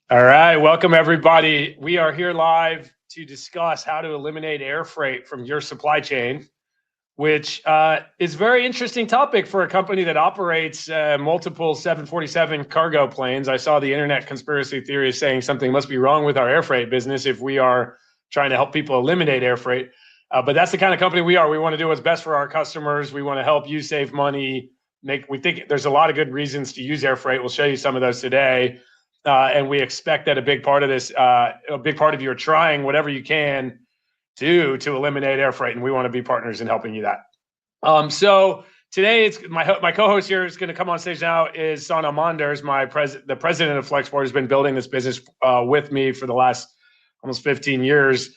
All right, welcome everybody. We are here live to discuss how to eliminate air freight from your supply chain, which is a very interesting topic for a company that operates multiple 747 cargo planes. I saw the internet conspiracy theories saying something must be wrong with our air freight business if we are trying to help people eliminate air freight. But that's the kind of company we are. We want to do what's best for our customers. We want to help you save money. We think there's a lot of good reasons to use air freight. We'll show you some of those today. And we expect that a big part of this, a big part of you are trying whatever you can to eliminate air freight, and we want to be partners in helping you that. So today, it's my co-host here is going to come on stage now is Sanne Manders, the president of Flexport, has been building this business with me for the last almost 15 years.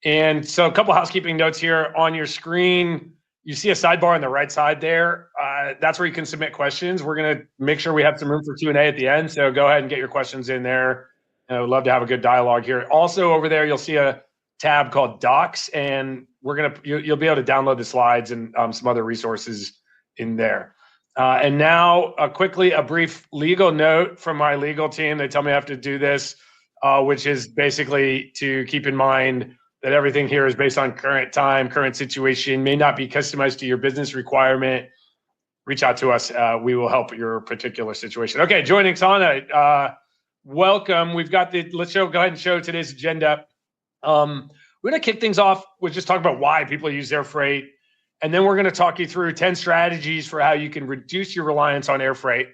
And so a couple housekeeping notes here on your screen. You see a sidebar on the right side there. That's where you can submit questions. We're going to make sure we have some room for Q&A at the end. So go ahead and get your questions in there. I would love to have a good dialogue here. Also over there, you'll see a tab called Docs, and you'll be able to download the slides and some other resources in there. And now, quickly, a brief legal note from my legal team. They tell me I have to do this, which is basically to keep in mind that everything here is based on current time, current situation, may not be customized to your business requirement. Reach out to us. We will help your particular situation. Okay, joining Sanne. Welcome. We've got let's go ahead and show today's agenda. We're going to kick things off with just talking about why people use air freight. And then we're going to talk you through 10 strategies for how you can reduce your reliance on air freight.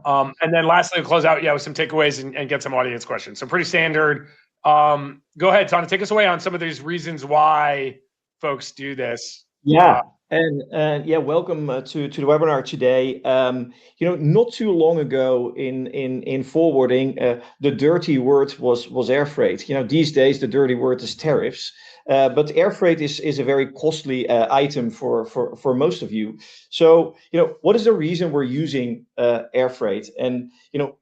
And then lastly, we'll close out with some takeaways and get some audience questions. So pretty standard. Go ahead, Sanne, take us away on some of these reasons why folks do this. Yeah. Welcome to the webinar today. Not too long ago in forwarding, the dirty word was air freight. These days the dirty word is tariffs. But air freight is a very costly item for most of you. So, what is the reason we're using air freight? And,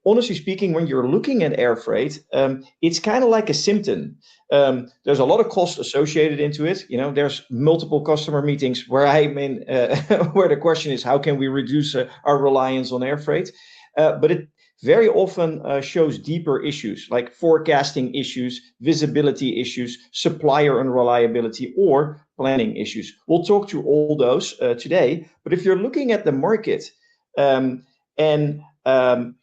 honestly speaking, when you're looking at air freight, it's kind of like a symptom. There's a lot of cost associated into it. There's multiple customer meetings where I'm in, where the question is, how can we reduce our reliance on air freight? But it very often shows deeper issues like forecasting issues, visibility issues, supplier unreliability, or planning issues. We'll talk to all those today. But if you're looking at the market and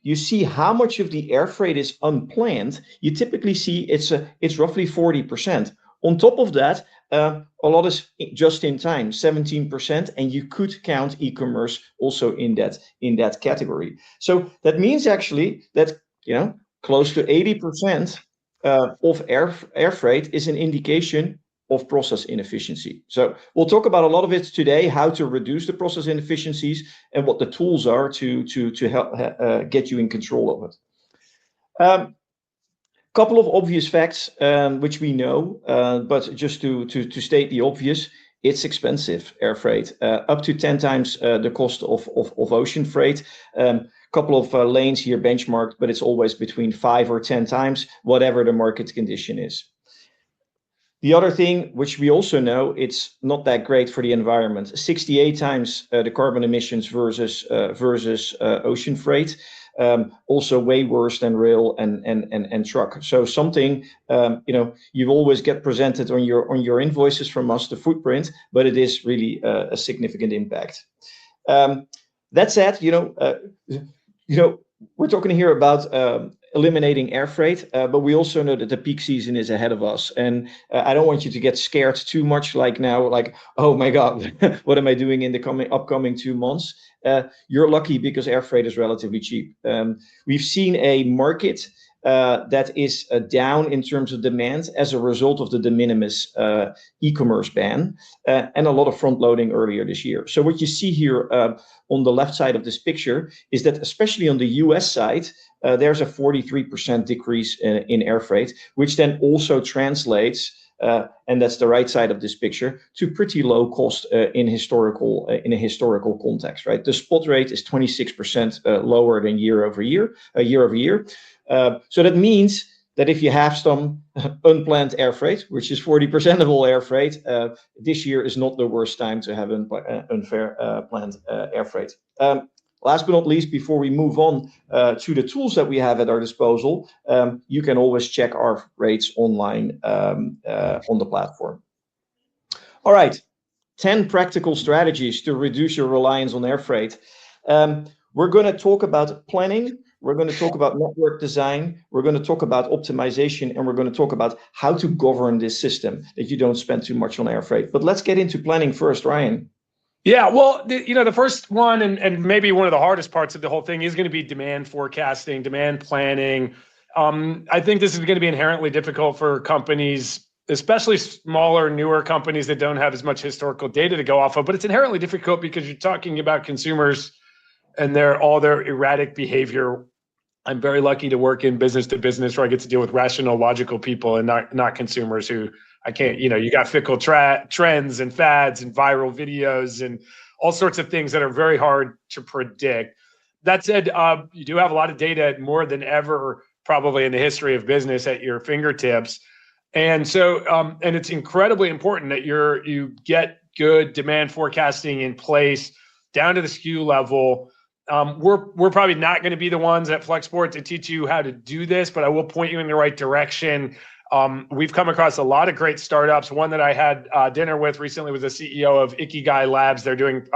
you see how much of the air freight is unplanned, you typically see it's roughly 40%. On top of that, a lot is just in time, 17%, and you could count e-commerce also in that category. So that means actually that close to 80% of air freight is an indication of process inefficiency. So we'll talk about a lot of it today, how to reduce the process inefficiencies and what the tools are to help get you in control of it. Couple of obvious facts which we know, but just to state the obvious, it's expensive, air freight, up to 10 times the cost of ocean freight. Couple of lanes here benchmarked, but it's always between 5 or 10 times, whatever the market condition is. The other thing, which we also know, it's not that great for the environment. 68 times the carbon emissions versus ocean freight. Also way worse than rail and truck. So something you always get presented on your invoices from us, the footprint, but it is really a significant impact. That said, we're talking here about eliminating air freight, but we also know that the peak season is ahead of us, and I don't want you to get scared too much. Like now, oh my God, what am I doing in the upcoming 2 months? You're lucky because air freight is relatively cheap. We've seen a market that is down in terms of demand as a result of the de minimis e-commerce ban and a lot of front loading earlier this year. So what you see here on the left side of this picture is that especially on the US side, there's a 43% decrease in air freight, which then also translates, and that's the right side of this picture, to pretty low cost in a historical context, right? The spot rate is 26% lower than year over year. So that means that if you have some unplanned air freight, which is 40% of all air freight, this year is not the worst time to have unfair planned air freight. Last but not least, before we move on to the tools that we have at our disposal, you can always check our rates online on the platform. All right, 10 practical strategies to reduce your reliance on air freight. We're going to talk about planning. We're going to talk about network design. We're going to talk about optimization, and we're going to talk about how to govern this system that you don't spend too much on air freight. But let's get into planning first, Ryan. Yeah, well, the first one and maybe one of the hardest parts of the whole thing is going to be demand forecasting, demand planning. I think this is going to be inherently difficult for companies, especially smaller, newer companies that don't have as much historical data to go off of. But it's inherently difficult because you're talking about consumers and all their erratic behavior. I'm very lucky to work in business to business where I get to deal with rational, logical people and not consumers who I can't, you got fickle trends and fads and viral videos and all sorts of things that are very hard to predict. That said, you do have a lot of data more than ever, probably in the history of business, at your fingertips. And so, and it's incredibly important that you get good demand forecasting in place down to the SKU level. We're probably not going to be the ones at Flexport to teach you how to do this, but I will point you in the right direction. We've come across a lot of great startups. One that I had dinner with recently was the CEO of Ikigai Labs. They're doing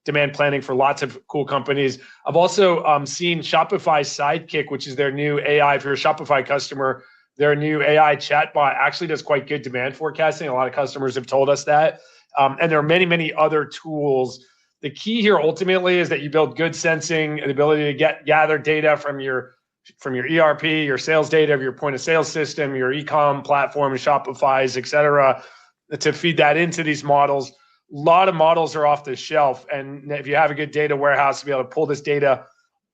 demand planning for lots of cool companies. I've also seen Shopify Sidekick, which is their new AI. If you're a Shopify customer, their new AI chatbot actually does quite good demand forecasting. A lot of customers have told us that. And there are many, many other tools. The key here ultimately is that you build good sensing, the ability to gather data from your ERP, your sales data of your point of sale system, your e-com platform, Shopify's, et cetera, to feed that into these models. A lot of models are off the shelf. And if you have a good data warehouse to be able to pull this data,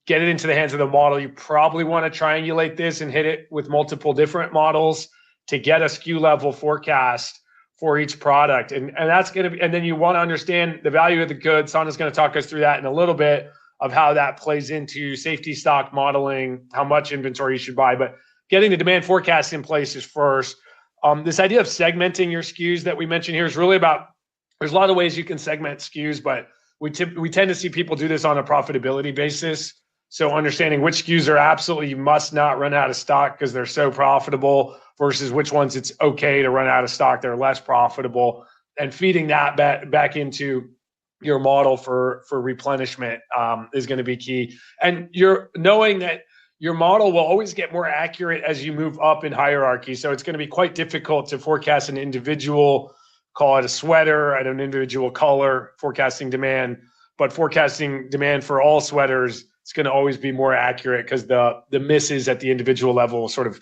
get it into the hands of the model, you probably want to triangulate this and hit it with multiple different models to get a SKU level forecast for each product. And that's going to be, and then you want to understand the value of the goods. Sanne's going to talk us through that in a little bit of how that plays into safety stock modeling, how much inventory you should buy. But getting the demand forecast in place is first. This idea of segmenting your SKUs that we mentioned here is really about, there's a lot of ways you can segment SKUs, but we tend to see people do this on a profitability basis. So understanding which SKUs are absolutely, you must not run out of stock because they're so profitable, versus which ones it's okay to run out of stock, they're less profitable, and feeding that back into your model for replenishment is going to be key. And you're knowing that your model will always get more accurate as you move up in hierarchy. So it's going to be quite difficult to forecast an individual, call it a sweater, at an individual color, forecasting demand. But forecasting demand for all sweaters, it's going to always be more accurate because the misses at the individual level sort of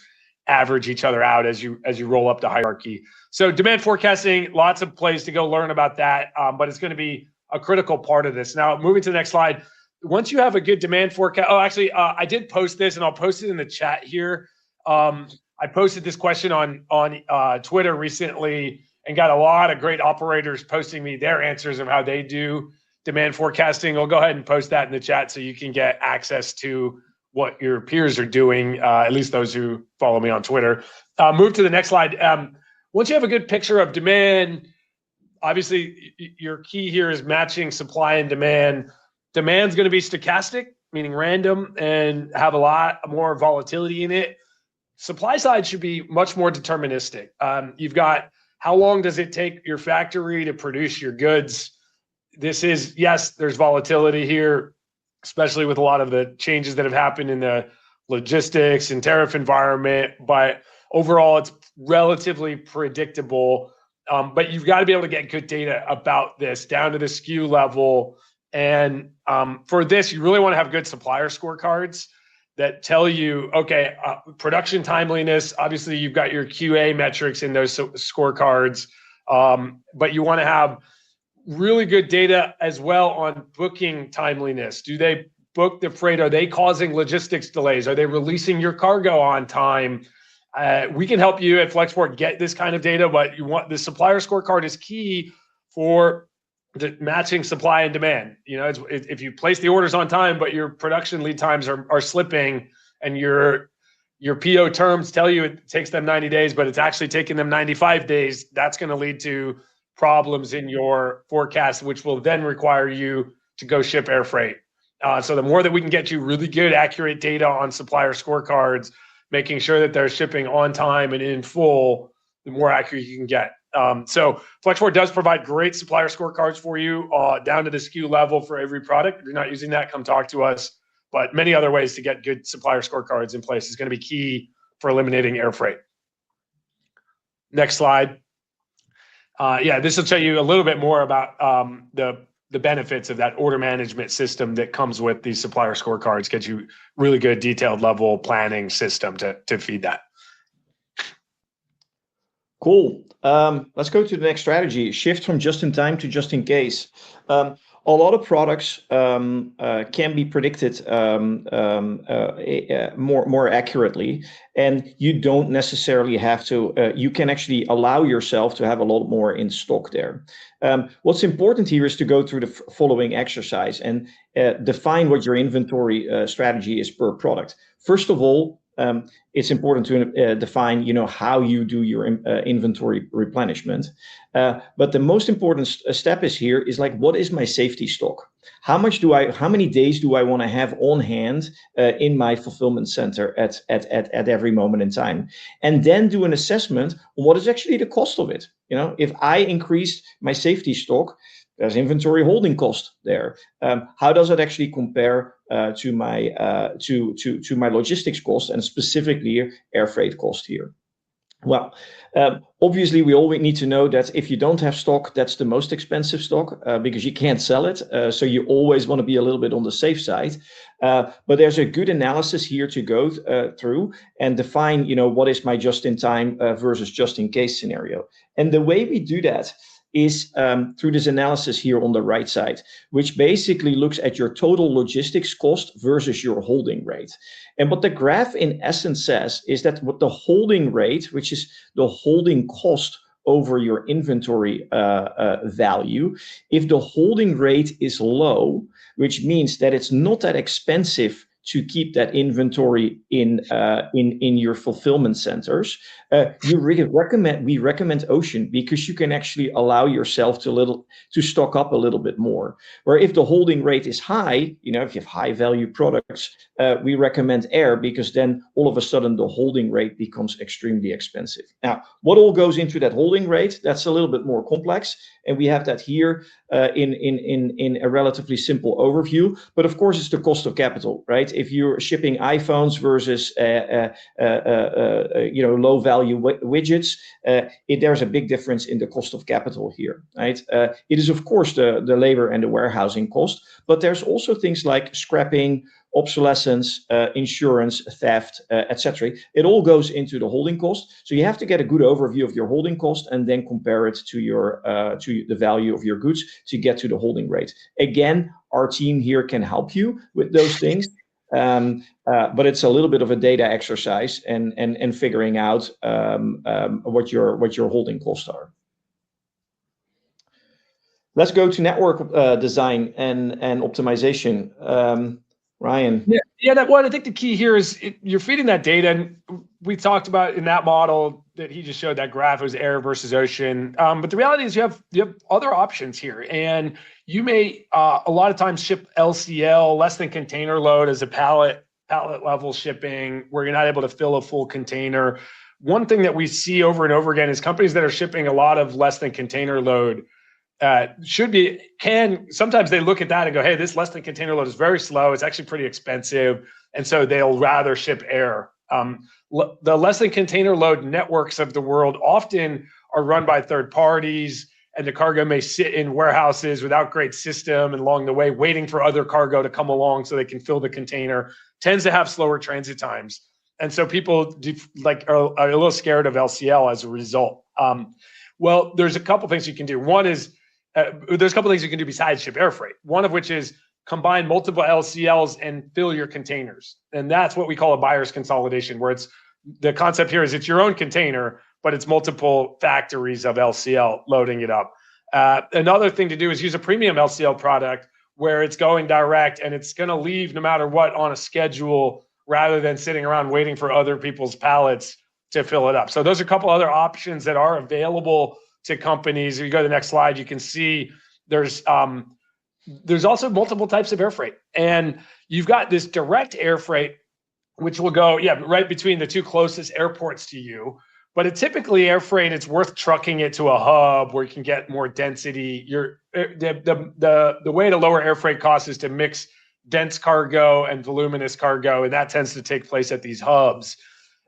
average each other out as you roll up the hierarchy. So demand forecasting, lots of plays to go learn about that, but it's going to be a critical part of this. Now, moving to the next slide. Once you have a good demand forecast, I did post this, and I'll post it in the chat here. I posted this question on Twitter recently and got a lot of great operators posting me their answers of how they do demand forecasting. I'll go ahead and post that in the chat so you can get access to what your peers are doing, at least those who follow me on Twitter. Move to the next slide. Once you have a good picture of demand, obviously your key here is matching supply and demand. Demand's going to be stochastic, meaning random, and have a lot more volatility in it. Supply side should be much more deterministic. You've got, how long does it take your factory to produce your goods? This is, yes, there's volatility here, especially with a lot of the changes that have happened in the logistics and tariff environment. But overall, it's relatively predictable. But you've got to be able to get good data about this down to the SKU level. And for this, you really want to have good supplier scorecards that tell you, okay, production timeliness, obviously you've got your QA metrics in those scorecards, but you want to have really good data as well on booking timeliness. Do they book the freight? Are they causing logistics delays? Are they releasing your cargo on time? We can help you at Flexport get this kind of data, but you want the supplier scorecard is key for the matching supply and demand. You know, if you place the orders on time, but your production lead times are slipping, and your PO terms tell you it takes them 90 days, but it's actually taking them 95 days, that's going to lead to problems in your forecast, which will then require you to go ship air freight. So the more that we can get you really good, accurate data on supplier scorecards, making sure that they're shipping on time and in full, the more accurate you can get. So Flexport does provide great supplier scorecards for you down to the SKU level for every product. If you're not using that, come talk to us. But many other ways to get good supplier scorecards in place is going to be key for eliminating air freight. Next slide. This will tell you a little bit more about the benefits of that order management system that comes with these supplier scorecards. Get you really good detailed level planning system to feed that. Cool. Let's go to the next strategy. Shift from just in time to just in case. A lot of products can be predicted more accurately, and you don't necessarily have to. You can actually allow yourself to have a lot more in stock there. What's important here is to go through the following exercise and define what your inventory strategy is per product. First of all, it's important to define, how you do your inventory replenishment. But the most important step is here is like, what is my safety stock? How many days do I want to have on hand in my fulfillment center at every moment in time? And then do an assessment on what is actually the cost of it. If I increased my safety stock, there's inventory holding cost there. How does it actually compare to my logistics cost, and specifically air freight cost here? Well, obviously, we always need to know that if you don't have stock, that's the most expensive stock because you can't sell it. So you always want to be a little bit on the safe side. But there's a good analysis here to go through and define, what is my just-in-time versus just-in-case scenario. And the way we do that is through this analysis here on the right side, which basically looks at your total logistics cost versus your holding rate. And what the graph in essence says is that what the holding rate, which is the holding cost over your inventory value, if the holding rate is low, which means that it's not that expensive to keep that inventory in your fulfillment centers, we recommend ocean because you can actually allow yourself to stock up a little bit more. Where if the holding rate is high, if you have high value products, we recommend air because then all of a sudden the holding rate becomes extremely expensive. Now, what all goes into that holding rate? That's a little bit more complex, and we have that here in a relatively simple overview. But of course, it's the cost of capital, right? If you're shipping iPhones versus low value widgets, there's a big difference in the cost of capital here, right? It is of course the labor and the warehousing cost, but there's also things like scrapping, obsolescence, insurance, theft, etc. It all goes into the holding cost. So you have to get a good overview of your holding cost and then compare it to your to the value of your goods to get to the holding rate. Again, our team here can help you with those things. But it's a little bit of a data exercise and figuring out what your holding costs are. Let's go to network design and optimization. Ryan. Well, I think the key here is you're feeding that data, and we talked about in that model that he just showed, that graph was air versus ocean. But the reality is you have other options here, and you may a lot of times ship LCL, less than container load, as a pallet level shipping where you're not able to fill a full container. One thing that we see over and over again is companies that are shipping a lot of less than container load sometimes they look at that and go, hey, this less than container load is very slow. It's actually pretty expensive. And so they'll rather ship air. The less than container load networks of the world often are run by third parties, and the cargo may sit in warehouses without great system, and along the way waiting for other cargo to come along so they can fill the container. Tends to have slower transit times. And so people are a little scared of LCL as a result. Well, there's a couple things you can do. One is there's a couple things you can do besides ship air freight. One of which is combine multiple LCLs and fill your containers. And that's what we call a buyer's consolidation, where the concept here is it's your own container, but it's multiple factories of LCL loading it up. Another thing to do is use a premium LCL product where it's going direct and it's going to leave no matter what on a schedule rather than sitting around waiting for other people's pallets to fill it up. So those are a couple other options that are available to companies. If you go to the next slide, you can see there's there's also multiple types of air freight. And you've got this direct air freight, which will go, right between the two closest airports to you. But typically air freight, it's worth trucking it to a hub where you can get more density. The way to lower air freight costs is to mix dense cargo and voluminous cargo, and that tends to take place at these hubs.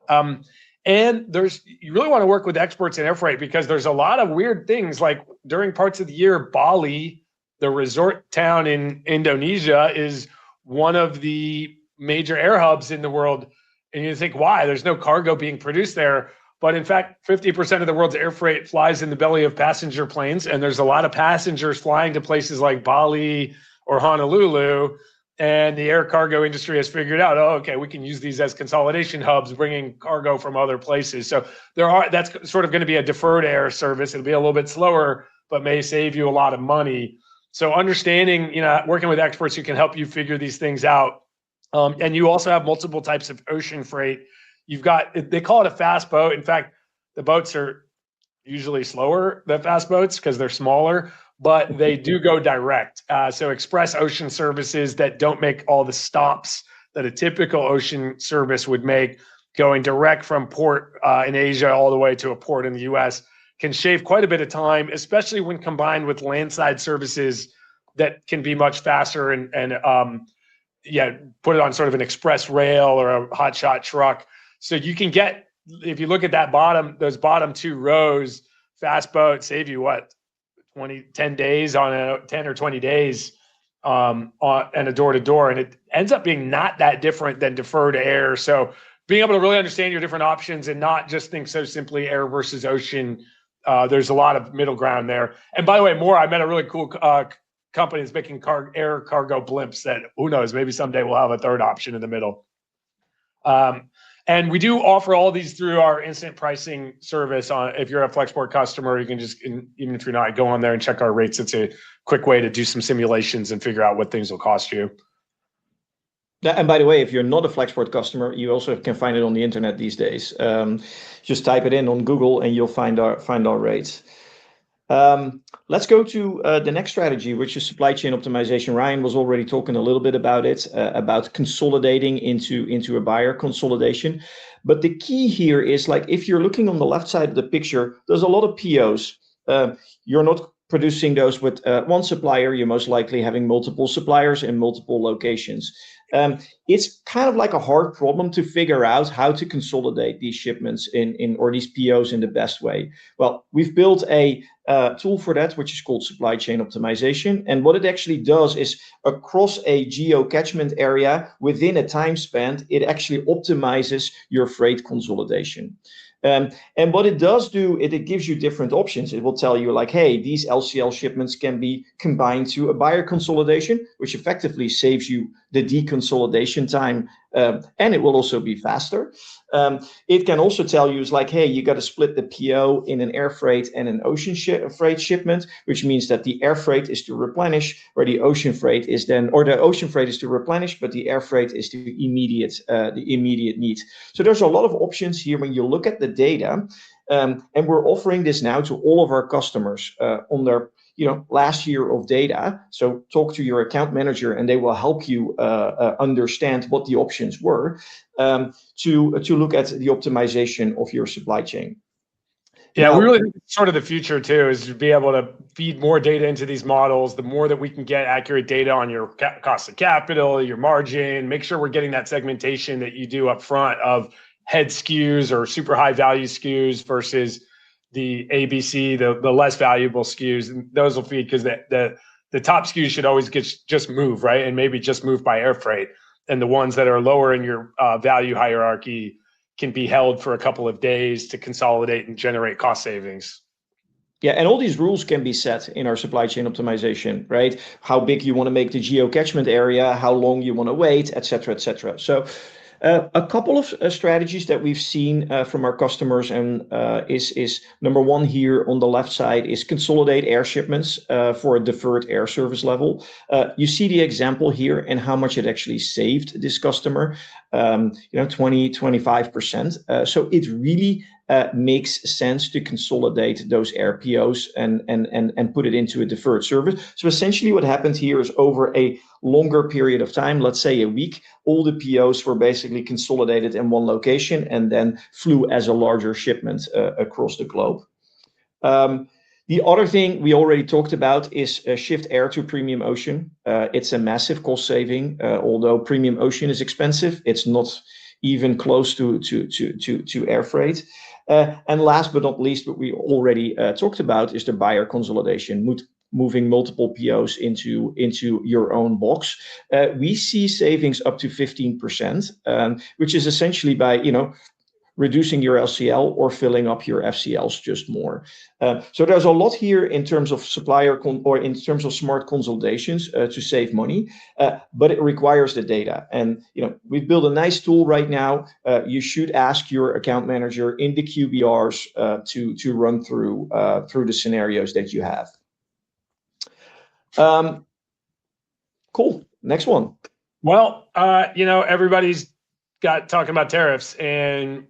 And you really want to work with experts in air freight, because there's a lot of weird things, like during parts of the year, Bali, the resort town in Indonesia, is one of the major air hubs in the world. And you think, why? There's no cargo being produced there. But in fact, 50% of the world's air freight flies in the belly of passenger planes. And there's a lot of passengers flying to places like Bali or Honolulu. And the air cargo industry has figured out, okay, we can use these as consolidation hubs, bringing cargo from other places. So that's sort of going to be a deferred air service. It'll be a little bit slower, but may save you a lot of money. So understanding, working with experts who can help you figure these things out. And you also have multiple types of ocean freight. They call it a fast boat. In fact, the boats are usually slower than fast boats because they're smaller, but they do go direct. So express ocean services that don't make all the stops that a typical ocean service would make, going direct from port in Asia all the way to a port in the US, can shave quite a bit of time, especially when combined with landside services that can be much faster and put it on sort of an express rail or a hotshot truck. So you can get, if you look at those bottom two rows, fast boat save you 10 days on a 10 or 20 days and a door to door. And it ends up being not that different than deferred air. So being able to really understand your different options and not just think so simply air versus ocean. There's a lot of middle ground there. And by the way, I met a really cool company that's making air cargo blimps that, who knows, maybe someday we'll have a third option in the middle. And we do offer all these through our instant pricing service. If you're a Flexport customer, you can just, even if you're not, go on there and check our rates. It's a quick way to do some simulations and figure out what things will cost you. And by the way, if you're not a Flexport customer, you also can find it on the internet these days. Just type it in on Google and you'll find our rates. Let's go to the next strategy, which is supply chain optimization. Ryan was already talking a little bit about it, about consolidating into a buyer consolidation. But the key here is, like, if you're looking on the left side of the picture, there's a lot of POs. You're not producing those with one supplier. You're most likely having multiple suppliers in multiple locations. It's kind of like a hard problem to figure out how to consolidate these shipments or these POs in the best way. Well, we've built a tool for that, which is called supply chain optimization. And what it actually does is, across a geo-catchment area within a time span, it actually optimizes your freight consolidation. And what it does do, it gives you different options. It will tell you, like, hey, these LCL shipments can be combined to a buyer consolidation, which effectively saves you the deconsolidation time, and it will also be faster. It can also tell you, like, hey, you got to split the PO in an air freight and an ocean freight shipment, which means that the air freight is to replenish, where the ocean freight is the ocean freight is to replenish, but the air freight is the immediate need. So there's a lot of options here when you look at the data, and we're offering this now to all of our customers on their last year of data. So talk to your account manager and they will help you understand what the options were to look at the optimization of your supply chain. Yeah, we really think it's sort of the future too, is to be able to feed more data into these models. The more that we can get accurate data on your cost of capital, your margin, make sure we're getting that segmentation that you do up front of head SKUs or super high value SKUs versus the ABC, the less valuable SKUs, and those will feed, because the top SKUs should always just move, right? And maybe just move by air freight. And the ones that are lower in your value hierarchy can be held for a couple of days to consolidate and generate cost savings. Yeah, and all these rules can be set in our supply chain optimization, right? How big you want to make the geo-catchment area, how long you want to wait, et cetera, et cetera. So a couple of strategies that we've seen from our customers, and is number one here on the left side is consolidate air shipments for a deferred air service level. You see the example here and how much it actually saved this customer, 20-25%. So it really makes sense to consolidate those air POs and put it into a deferred service. So essentially what happened here is over a longer period of time, let's say a week, all the POs were basically consolidated in one location and then flew as a larger shipment across the globe. The other thing we already talked about is shift air to premium ocean. It's a massive cost saving. Although premium ocean is expensive, it's not even close to air freight. And last but not least, what we already talked about is the buyer consolidation, moving multiple POs into your own box. We see savings up to 15%, which is essentially by reducing your LCL or filling up your FCLs just more. So there's a lot here in terms of in terms of smart consolidations to save money, but it requires the data. And we've built a nice tool right now. You should ask your account manager in the QBRs to run through the scenarios that you have. Cool. Next one. Well, everybody's got talking about tariffs, and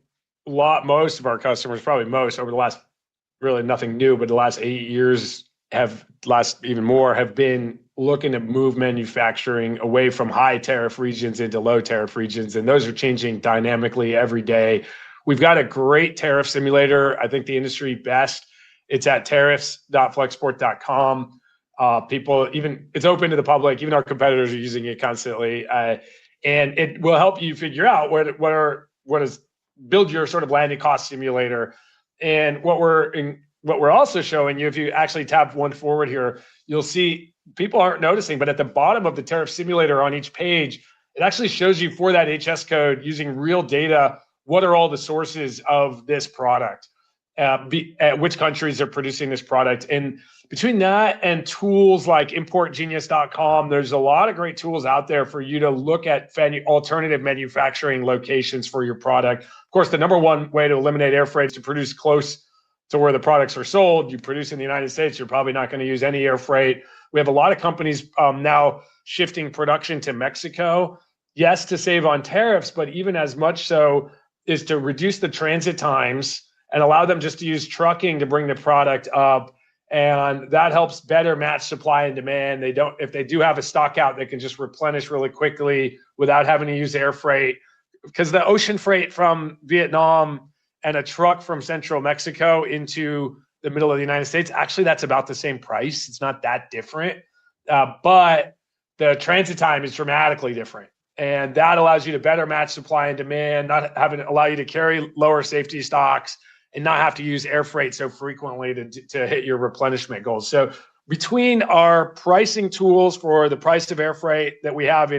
most of our customers, probably most over the last, really nothing new, but the last 8 years have been looking to move manufacturing away from high tariff regions into low tariff regions. And those are changing dynamically every day. We've got a great tariff simulator. I think the industry best. It's at tariffs.flexport.com. It's open to the public. Even our competitors are using it constantly. And it will help you figure out build your sort of landed cost simulator. And what we're also showing you, if you actually tap one forward here, you'll see people aren't noticing, but at the bottom of the tariff simulator on each page, it actually shows you for that HS code using real data, what are all the sources of this product, which countries are producing this product. And between that and tools like importgenius.com, there's a lot of great tools out there for you to look at alternative manufacturing locations for your product. Of course, the number one way to eliminate air freight is to produce close to where the products are sold. You produce in the United States, you're probably not going to use any air freight. We have a lot of companies now shifting production to Mexico. Yes, to save on tariffs, but even as much so is to reduce the transit times and allow them just to use trucking to bring the product up. And that helps better match supply and demand. If they do have a stock out, they can just replenish really quickly without having to use air freight. Because the ocean freight from Vietnam and a truck from central Mexico into the middle of the United States, actually, that's about the same price. It's not that different. But the transit time is dramatically different. And that allows you to better match supply and demand, allow you to carry lower safety stocks, and not have to use air freight so frequently to hit your replenishment goals. So between our pricing tools for the price of air freight that we have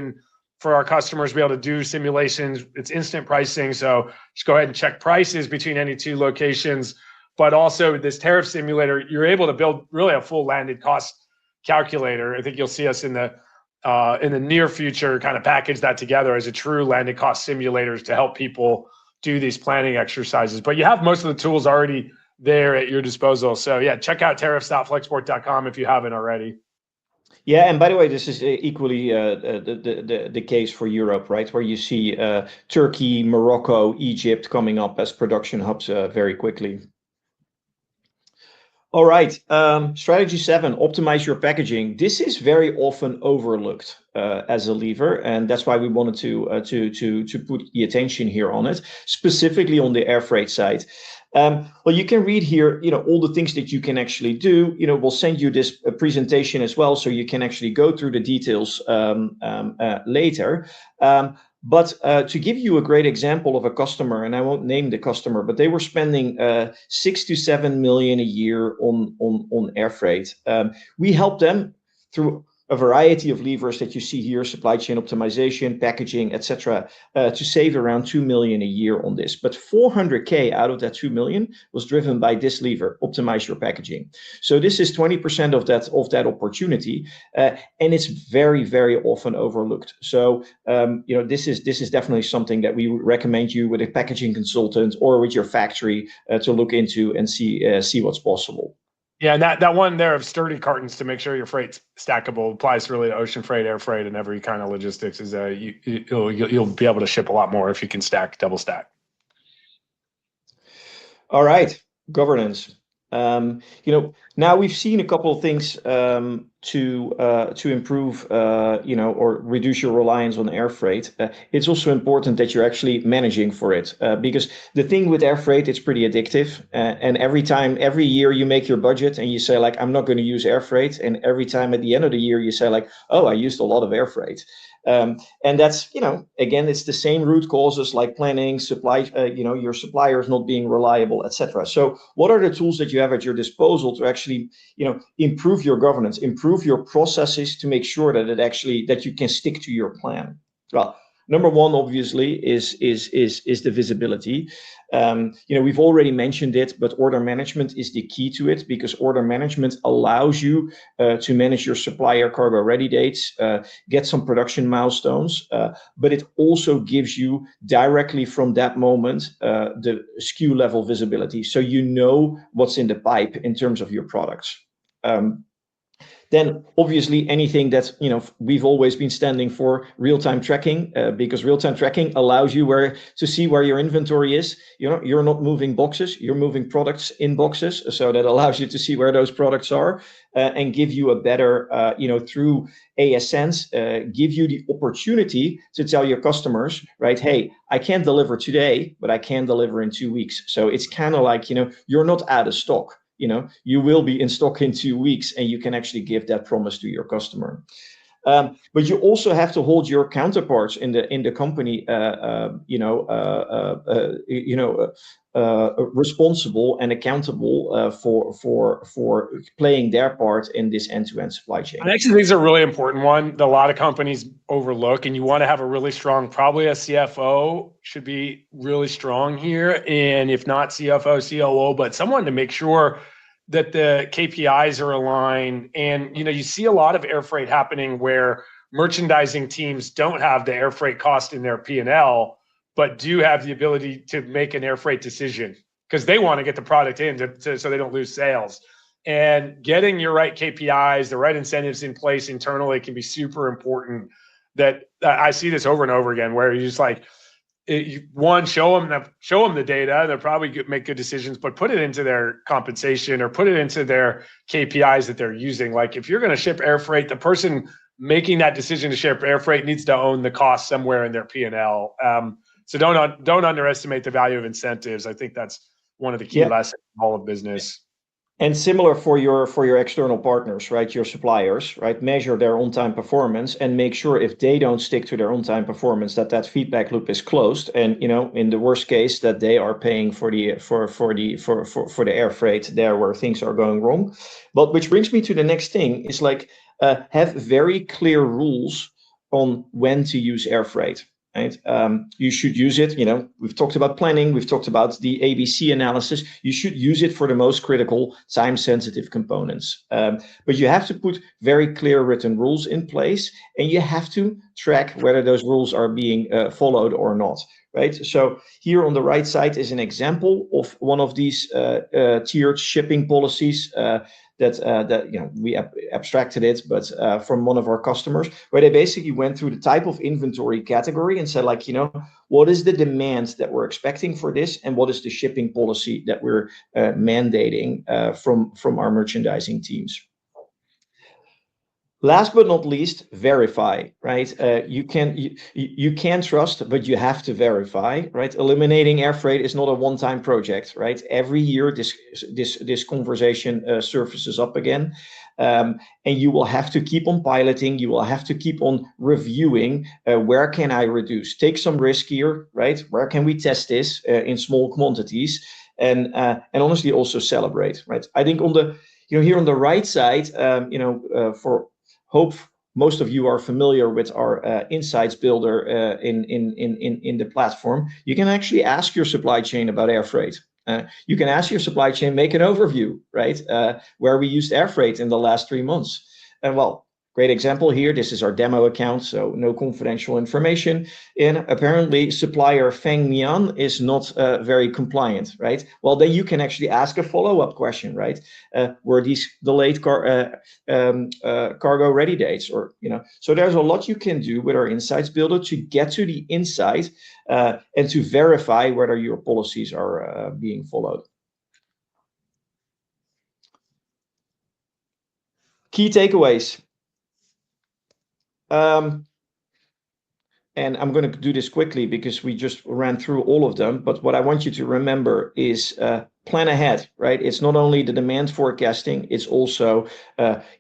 for our customers to be able to do simulations, it's instant pricing. So just go ahead and check prices between any two locations. But also this tariff simulator, you're able to build really a full landed cost calculator. I think you'll see us in the near future kind of package that together as a true landed cost simulators to help people do these planning exercises. But you have most of the tools already there at your disposal. So yeah, check out tariffs.flexport.com if you haven't already. Yeah, and by the way, this is equally the case for Europe, right? Where you see Turkey, Morocco, Egypt coming up as production hubs very quickly. All right, strategy 7, optimize your packaging. This is very often overlooked as a lever, and that's why we wanted to put the attention here on it, specifically on the air freight side. Well, you can read here, all the things that you can actually do. We'll send you this presentation as well, so you can actually go through the details later. But to give you a great example of a customer, and I won't name the customer, but they were spending 6 to 7 million a year on air freight. We help them through a variety of levers that you see here, supply chain optimization, packaging, etc., to save around 2 million a year on this. But 400K out of that 2 million was driven by this lever, optimize your packaging. So this is 20% of that opportunity, and it's very, very often overlooked. So this is definitely something that we would recommend you with a packaging consultant or with your factory to look into and see what's possible. Yeah, and that one there of sturdy cartons to make sure your freight's stackable applies really to ocean freight, air freight, and every kind of logistics. Is you'll be able to ship a lot more if you can double stack. All right, governance. Now we've seen a couple of things to improve, or reduce your reliance on air freight. It's also important that you're actually managing for it, because the thing with air freight, it's pretty addictive. And every year you make your budget and you say like, I'm not going to use air freight. And every time at the end of the year you say like, oh, I used a lot of air freight. And that's, again, it's the same root causes like planning, supply, your suppliers not being reliable, etc. So what are the tools that you have at your disposal to actually, improve your governance, improve your processes to make sure that you can stick to your plan? Well, number one, obviously, is the visibility. We've already mentioned it, but order management is the key to it, because order management allows you to manage your supplier cargo ready dates, get some production milestones, but it also gives you directly from that moment the SKU level visibility, so you know what's in the pipe in terms of your products. Then obviously anything that, we've always been standing for real-time tracking, because real-time tracking allows you to see where your inventory is. You're not moving boxes, you're moving products in boxes. So that allows you to see where those products are, and give you a better, through ASNs, give you the opportunity to tell your customers, right, hey, I can't deliver today, but I can deliver in 2 weeks. So it's kind of like, you're not out of stock. You will be in stock in 2 weeks, and you can actually give that promise to your customer. But you also have to hold your counterparts in the company, responsible and accountable for playing their part in this end-to-end supply chain. I actually think it's a really important one that a lot of companies overlook, and you want to have a really strong, probably a CFO should be really strong here, and if not CFO, COO, but someone to make sure that the KPIs are aligned. And you see a lot of air freight happening where merchandising teams don't have the air freight cost in their P&L, but do have the ability to make an air freight decision because they want to get the product in so they don't lose sales. And getting your right KPIs, the right incentives in place internally can be super important. That I see this over and over again, where you just like, show them the data, they'll probably make good decisions, but put it into their compensation or put it into their KPIs that they're using. Like if you're going to ship air freight, the person making that decision to ship air freight needs to own the cost somewhere in their P&L. So don't underestimate the value of incentives. I think that's one of the key lessons in all of business. And similar for your external partners, right? Your suppliers, right? Measure their on-time performance and make sure if they don't stick to their on-time performance, that feedback loop is closed. And in the worst case, that they are paying for the air freight there where things are going wrong. But which brings me to the next thing is like have very clear rules on when to use air freight. Right? You should use it. We've talked about planning. We've talked about the ABC analysis. You should use it for the most critical, time-sensitive components. But you have to put very clear written rules in place, and you have to track whether those rules are being followed or not. Right. So here on the right side is an example of one of these tiered shipping policies. That we abstracted it, but from one of our customers, where they basically went through the type of inventory category and said, like, what is the demand that we're expecting for this, and what is the shipping policy that we're mandating from our merchandising teams. Last but not least, verify, right? You can trust, but you have to verify, right? Eliminating air freight is not a one-time project, right? Every year, this conversation surfaces up again, and you will have to keep on piloting. You will have to keep on reviewing. Where can I reduce? Take some risk here, right? Where can we test this in small quantities, and honestly also celebrate, right? I think on the here on the right side, for hope most of you are familiar with our insights builder in the platform. You can actually ask your supply chain about air freight. You can ask your supply chain, make an overview, right? Where we used air freight in the last 3 months. And well, great example here. This is our demo account, so no confidential information. And apparently supplier Feng Mian is not very compliant, right? Well, then you can actually ask a follow-up question, right? Were these delayed cargo ready dates, or So there's a lot you can do with our insights builder to get to the insight and to verify whether your policies are being followed. key takeaways. And I'm going to do this quickly because we just ran through all of them. But what I want you to remember is plan ahead, right? It's not only the demand forecasting, it's also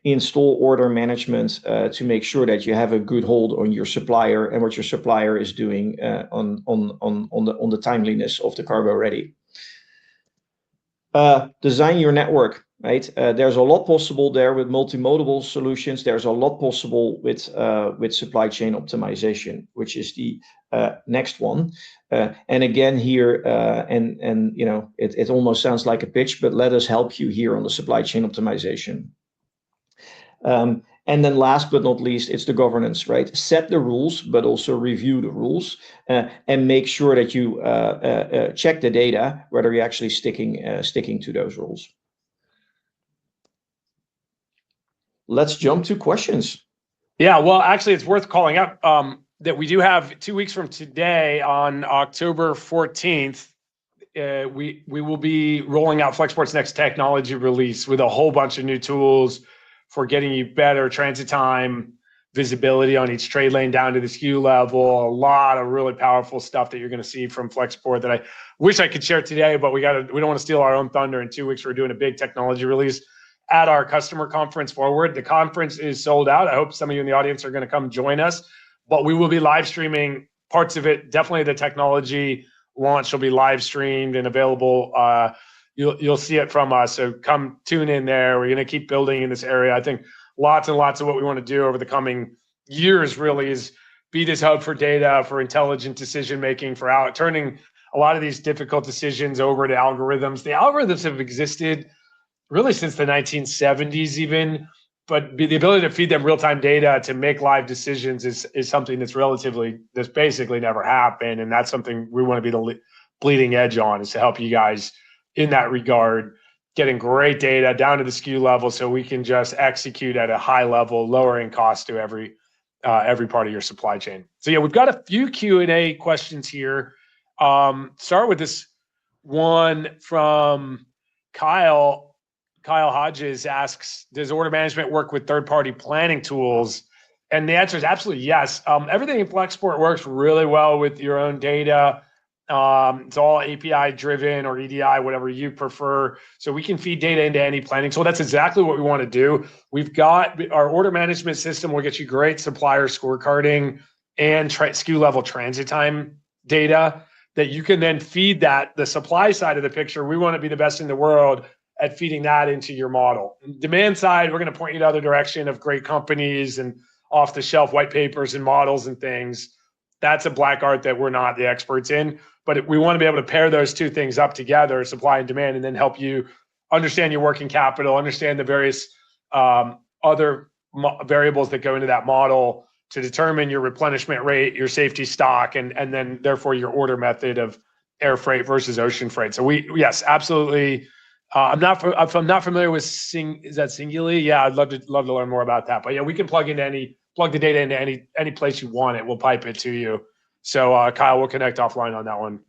install order management to make sure that you have a good hold on your supplier and what your supplier is doing on the timeliness of the cargo ready. Design your network, right? There's a lot possible there with multimodal solutions. There's a lot possible with supply chain optimization, which is the next one. And again here, and you know, it almost sounds like a pitch, but let us help you here on the supply chain optimization. And then last but not least, it's the governance, right? Set the rules, but also review the rules and make sure that you check the data, whether you're actually sticking to those rules. Let's jump to questions. Yeah, well, actually, it's worth calling up that we do have 2 weeks from today on October 14th. We will be rolling out Flexport's next technology release with a whole bunch of new tools for getting you better transit time, visibility on each trade lane down to the SKU level. A lot of really powerful stuff that you're going to see from Flexport that I wish I could share today, but we don't want to steal our own thunder. In 2 weeks, we're doing a big technology release at our customer conference Forward. The conference is sold out. I hope some of you in the audience are going to come join us, but we will be live streaming parts of it. Definitely the technology launch will be live streamed and available. You'll see it from us. So come tune in there. We're going to keep building in this area. I think lots and lots of what we want to do over the coming years really is be this hub for data, for intelligent decision making, for turning a lot of these difficult decisions over to algorithms. The algorithms have existed really since the 1970s even, but the ability to feed them real-time data to make live decisions is something that's basically never happened. And that's something we want to be the bleeding edge on, is to help you guys in that regard, getting great data down to the SKU level so we can just execute at a high level, lowering cost to every part of your supply chain. So yeah, we've got a few Q&A questions here. Start with this one from Kyle. Kyle Hodges asks, does order management work with third-party planning tools? And the answer is absolutely yes. Everything in Flexport works really well with your own data. It's all API driven or EDI, whatever you prefer. So we can feed data into any planning tool. That's exactly what we want to do. We've got our order management system will get you great supplier scorecarding and SKU level transit time data that you can then feed the supply side of the picture. We want to be the best in the world at feeding that into your model. Demand side, we're going to point you the other direction of great companies and off-the-shelf white papers and models and things. That's a black art that we're not the experts in, but we want to be able to pair those two things up together, supply and demand, and then help you understand your working capital, understand the various other variables that go into that model to determine your replenishment rate, your safety stock, and then therefore your order method of air freight versus ocean freight. So yes, absolutely. I'm not familiar with is that Singularly? Yeah, I'd love to learn more about that. But yeah, we can plug the data into any place you want it. We'll pipe it to you. So Kyle, we'll connect offline on that one.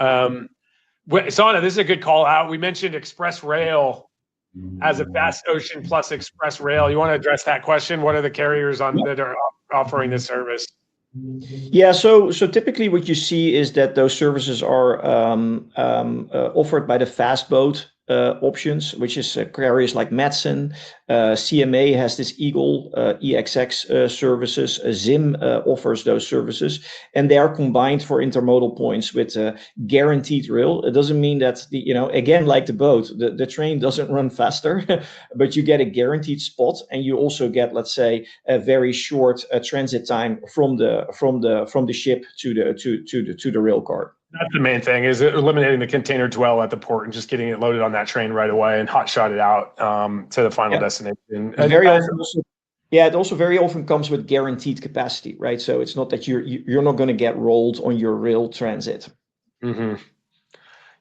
Sanne, this is a good call out. We mentioned Express Rail as a fast ocean plus Express Rail. You want to address that question? What are the carriers that are offering this service? Yeah, so typically what you see is that those services are offered by the fast boat options, which is carriers like Petersen. CMA has this Eagle EXX services. Zim offers those services, and they are combined for intermodal points with guaranteed rail. It doesn't mean that again, like the boat, the train doesn't run faster, but you get a guaranteed spot, and you also get, let's say, a very short transit time from the ship to the rail car. That's the main thing, is eliminating the container dwell at the port and just getting it loaded on that train right away and hot shot it out to the final destination. And it also very often comes with guaranteed capacity, right? So it's not that you're not going to get rolled on your rail transit. Mm-hmm.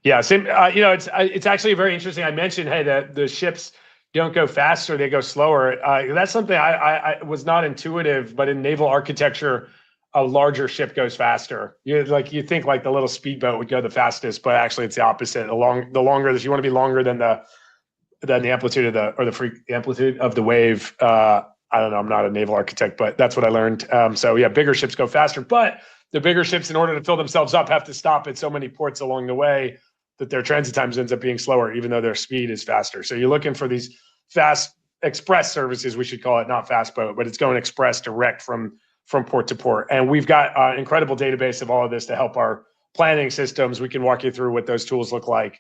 Yeah, same. It's actually very interesting. I mentioned, hey, the ships don't go faster; they go slower. That's something I was not intuitive, but in naval architecture, a larger ship goes faster. You think like the little speedboat would go the fastest, but actually it's the opposite. The longer you want to be longer than the amplitude of the amplitude of the wave. I don't know. I'm not a naval architect, but that's what I learned. So yeah, bigger ships go faster, but the bigger ships, in order to fill themselves up, have to stop at so many ports along the way that their transit times ends up being slower, even though their speed is faster. So you're looking for these fast express services, we should call it, not fast boat, but it's going express direct from port to port. And we've got an incredible database of all of this to help our planning systems. We can walk you through what those tools look like.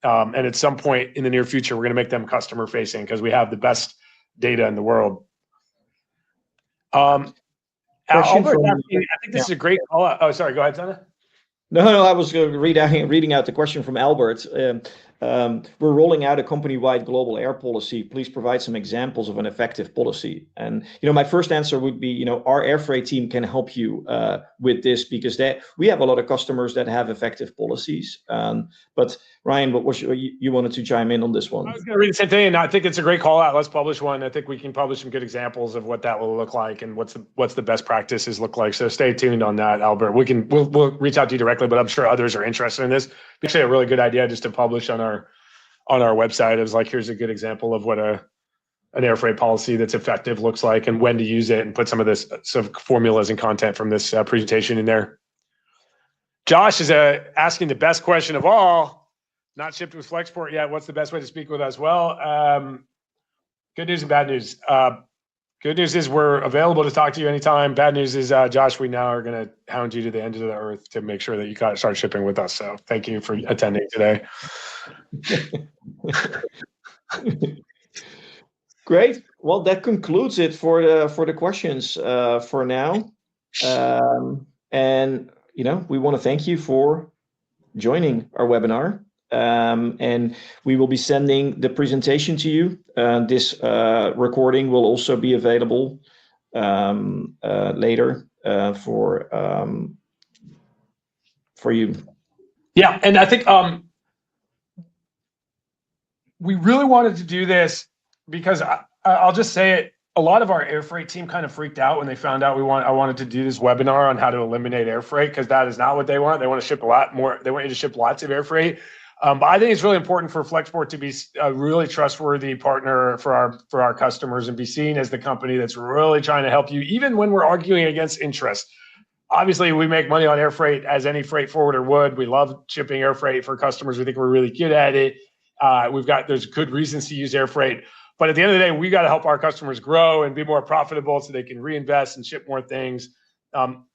And at some point in the near future, we're going to make them customer facing because we have the best data in the world. Albert, I think this is a great call out. Oh, sorry. Go ahead, Sanne. No, I was reading out the question from Albert. We're rolling out a company-wide global air policy. Please provide some examples of an effective policy. And my first answer would be, our air freight team can help you with this, because we have a lot of customers that have effective policies. But Ryan, what was you wanted to chime in on this one? I was going to read the same thing, and I think it's a great call out. Let's publish one. I think we can publish some good examples of what that will look like and what's the best practices look like. So stay tuned on that, Albert. We'll reach out to you directly, but I'm sure others are interested in this. It's actually a really good idea just to publish on our website. It was like, here's a good example of what an air freight policy that's effective looks like and when to use it, and put some of some formulas and content from this presentation in there. Josh is asking the best question of all. Not shipped with Flexport yet. What's the best way to speak with us? Well, good news and bad news. Good news is we're available to talk to you anytime. Bad news is, Josh, we now are going to hound you to the end of the earth to make sure that you start shipping with us. So thank you for attending today. Great. Well, that concludes it for the questions for now. And we want to thank you for joining our webinar. And we will be sending the presentation to you. This recording will also be available later for you. Yeah, and I think we really wanted to do this because I'll just say it. A lot of our air freight team kind of freaked out when they found out I wanted to do this webinar on how to eliminate air freight, because that is not what they want. They want to ship a lot more. They want you to ship lots of air freight. But I think it's really important for Flexport to be a really trustworthy partner for our customers and be seen as the company that's really trying to help you, even when we're arguing against interest. Obviously, we make money on air freight as any freight forwarder would. We love shipping air freight for customers. We think we're really good at it. There's good reasons to use air freight. But at the end of the day, we got to help our customers grow and be more profitable so they can reinvest and ship more things.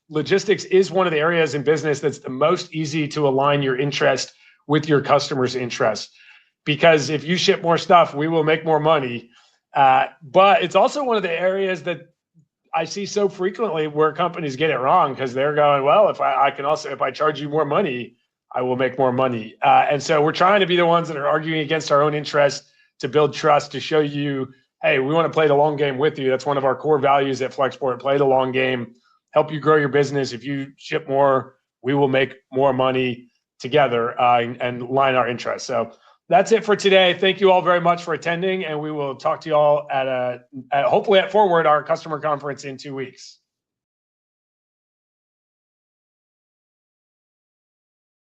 Logistics is one of the areas in business that's the most easy to align your interest with your customers' interest, because if you ship more stuff, we will make more money. But it's also one of the areas that I see so frequently where companies get it wrong, because they're going, well, if I charge you more money, I will make more money. And so we're trying to be the ones that are arguing against our own interests to build trust, to show you, hey, we want to play the long game with you. That's one of our core values at Flexport: play the long game, help you grow your business. If you ship more, we will make more money together and line our interests. So that's it for today. Thank you all very much for attending, and we will talk to you all at hopefully at Forward, our customer conference, in 2 weeks.